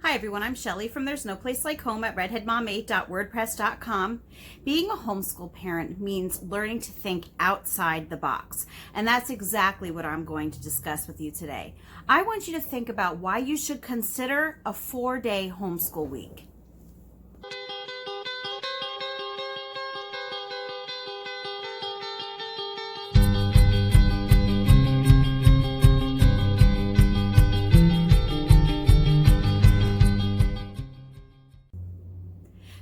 Hi everyone, I'm Shelly from There's No Place Like Home at redheadmom8.wordpress.com. Being a homeschool parent means learning to think outside the box, and that's exactly what I'm going to discuss with you today. I want you to think about why you should consider a 4-day homeschool week.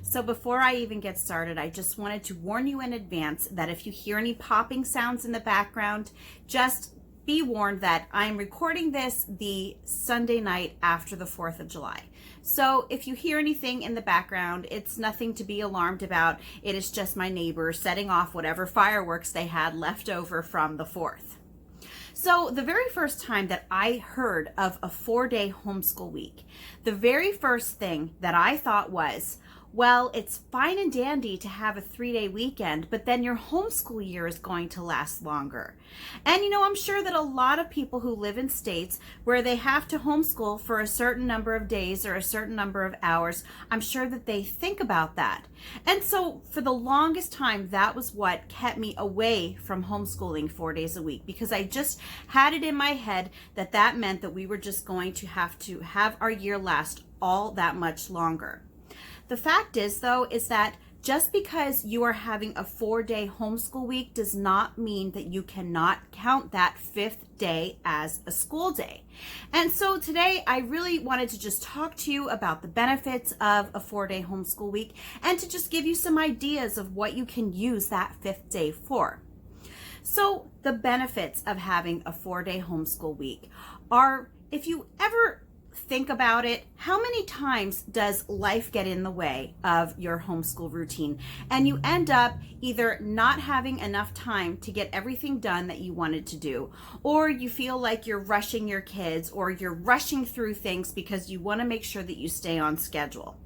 So before I even get started, I just wanted to warn you in advance that if you hear any popping sounds in the background, just be warned that I'm recording this the Sunday night after the 4th of July. So if you hear anything in the background, it's nothing to be alarmed about. It is just my neighbor setting off whatever fireworks they had left over from the 4th. So the very first time that I heard of a 4-day homeschool week, the very first thing that I thought was, well, it's fine and dandy to have a 3-day weekend, but then your homeschool year is going to last longer. And I'm sure that a lot of people who live in states where they have to homeschool for a certain number of days or a certain number of hours, I'm sure that they think about that. And so for the longest time, that was what kept me away from homeschooling 4 days a week, because I just had it in my head that that meant that we were just going to have our year last all that much longer. The fact is, though, is that just because you are having a 4-day homeschool week does not mean that you cannot count that 5th day as a school day. And so today I really wanted to just talk to you about the benefits of a 4-day homeschool week and to just give you some ideas of what you can use that 5th day for. So the benefits of having a 4-day homeschool week are, if you ever think about it, how many times does life get in the way of your homeschool routine and you end up either not having enough time to get everything done that you wanted to do, or you feel like you're rushing your kids, or you're rushing through things because you want to make sure that you stay on schedule.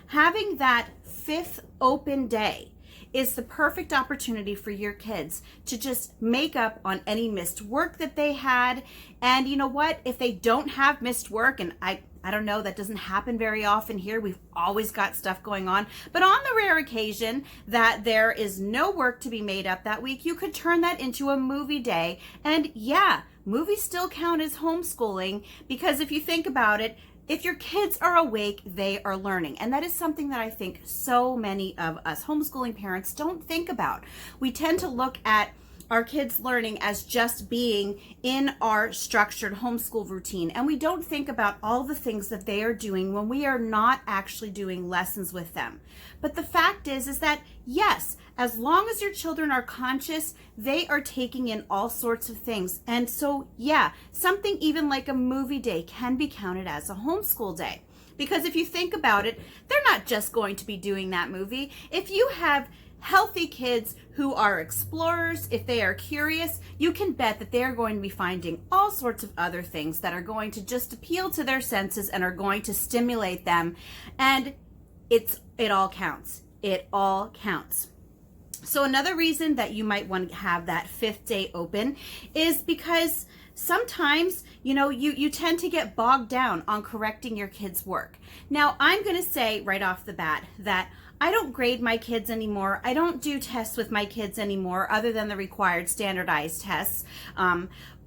Having that 5th open day is the perfect opportunity for your kids to just make up on any missed work that they had. And you know what? If they don't have missed work, and I don't know, that doesn't happen very often here. We've always got stuff going on. But on the rare occasion that there is no work to be made up that week, you could turn that into a movie day. And yeah, movies still count as homeschooling, because if you think about it, if your kids are awake, they are learning. And that is something that I think so many of us homeschooling parents don't think about. We tend to look at our kids learning as just being in our structured homeschool routine. And we don't think about all the things that they are doing when we are not actually doing lessons with them. But the fact is that yes, as long as your children are conscious, they are taking in all sorts of things. And so yeah, something even like a movie day can be counted as a homeschool day. Because if you think about it, they're not just going to be doing that movie. If you have healthy kids who are explorers, if they are curious, you can bet that they're going to be finding all sorts of other things that are going to just appeal to their senses and are going to stimulate them. And it all counts. It all counts. So another reason that you might want to have that 5th day open is because sometimes, you tend to get bogged down on correcting your kids' work. Now, I'm going to say right off the bat that I don't grade my kids anymore. I don't do tests with my kids anymore other than the required standardized tests.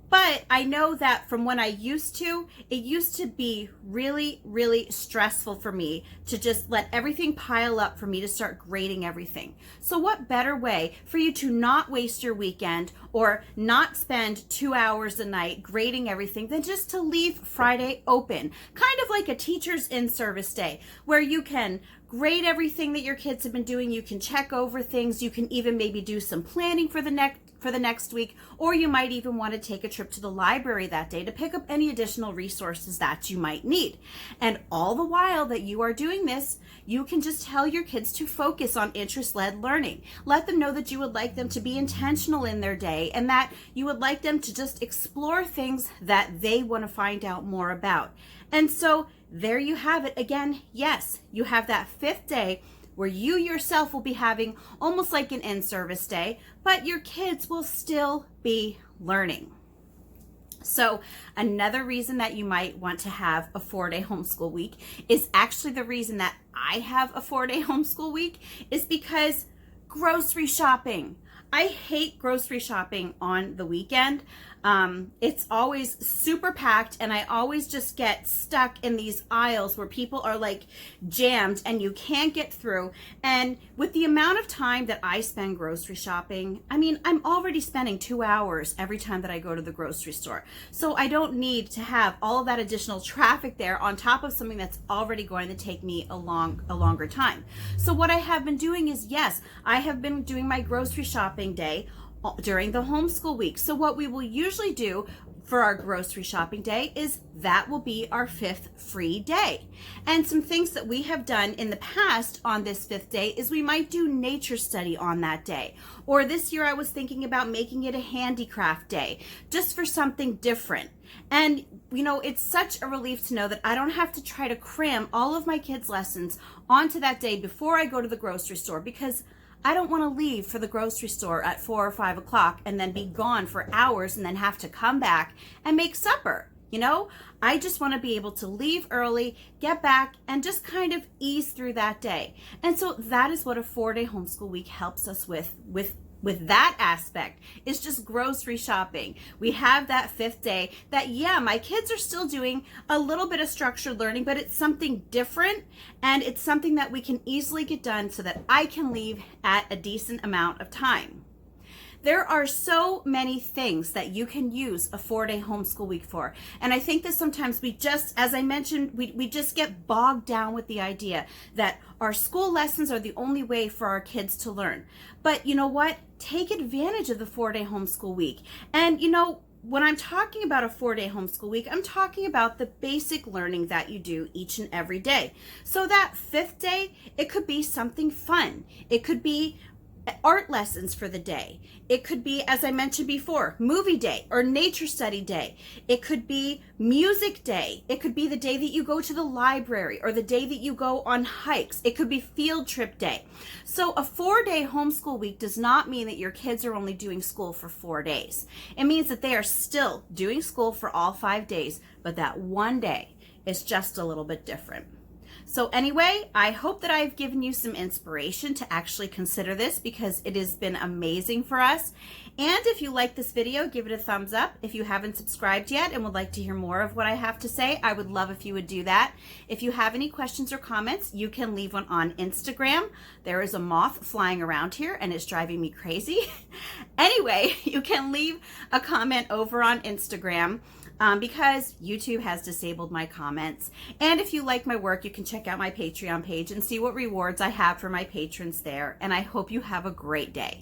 But I know that from when it used to be really, really stressful for me to just let everything pile up for me to start grading everything. So what better way for you to not waste your weekend or not spend 2 hours a night grading everything than just to leave Friday open, kind of like a teacher's in-service day, where you can grade everything that your kids have been doing. You can check over things. You can even maybe do some planning for the next week, or you might even want to take a trip to the library that day to pick up any additional resources that you might need. And all the while that you are doing this, you can just tell your kids to focus on interest-led learning. Let them know that you would like them to be intentional in their day and that you would like them to just explore things that they want to find out more about. And so there you have it. Again, yes, you have that 5th day where you yourself will be having almost like an in-service day, but your kids will still be learning. So another reason that you might want to have a 4-day homeschool week is actually the reason that I have a 4-day homeschool week is because grocery shopping. I hate grocery shopping on the weekend. It's always super packed and I always just get stuck in these aisles where people are like jammed and you can't get through. And with the amount of time that I spend grocery shopping, I mean, I'm already spending 2 hours every time that I go to the grocery store. So I don't need to have all of that additional traffic there on top of something that's already going to take me a longer time. So what I have been doing is, yes, I have been doing my grocery shopping day during the homeschool week. So what we will usually do for our grocery shopping day is that will be our 5th free day. And some things that we have done in the past on this 5th day is we might do nature study on that day. Or this year I was thinking about making it a handicraft day, just for something different. And you know, it's such a relief to know that I don't have to try to cram all of my kids' lessons onto that day before I go to the grocery store, because I don't want to leave for the grocery store at 4 or 5 o'clock and then be gone for hours and then have to come back and make supper. You know, I just want to be able to leave early, get back, and just kind of ease through that day. And so that is what a 4-day homeschool week helps us with that aspect, is just grocery shopping. We have that 5th day that, yeah, my kids are still doing a little bit of structured learning, but it's something different and it's something that we can easily get done so that I can leave at a decent amount of time. There are so many things that you can use a 4-day homeschool week for. And I think that sometimes we just, as I mentioned, we just get bogged down with the idea that our school lessons are the only way for our kids to learn. But you know what? Take advantage of the 4-day homeschool week. And you know, when I'm talking about a 4-day homeschool week, I'm talking about the basic learning that you do each and every day. So that 5th day, it could be something fun. It could be art lessons for the day. It could be, as I mentioned before, movie day or nature study day. It could be music day. It could be the day that you go to the library or the day that you go on hikes. It could be field trip day. So a 4-day homeschool week does not mean that your kids are only doing school for 4 days. It means that they are still doing school for all 5 days, but that one day is just a little bit different. So anyway, I hope that I've given you some inspiration to actually consider this, because it has been amazing for us. And if you like this video, give it a thumbs up. If you haven't subscribed yet and would like to hear more of what I have to say, I would love if you would do that. If you have any questions or comments, you can leave one on Instagram. There is a moth flying around here and it's driving me crazy. Anyway, you can leave a comment over on Instagram. Because YouTube has disabled my comments. And if you like my work, you can check out my Patreon page and see what rewards I have for my patrons there. And I hope you have a great day.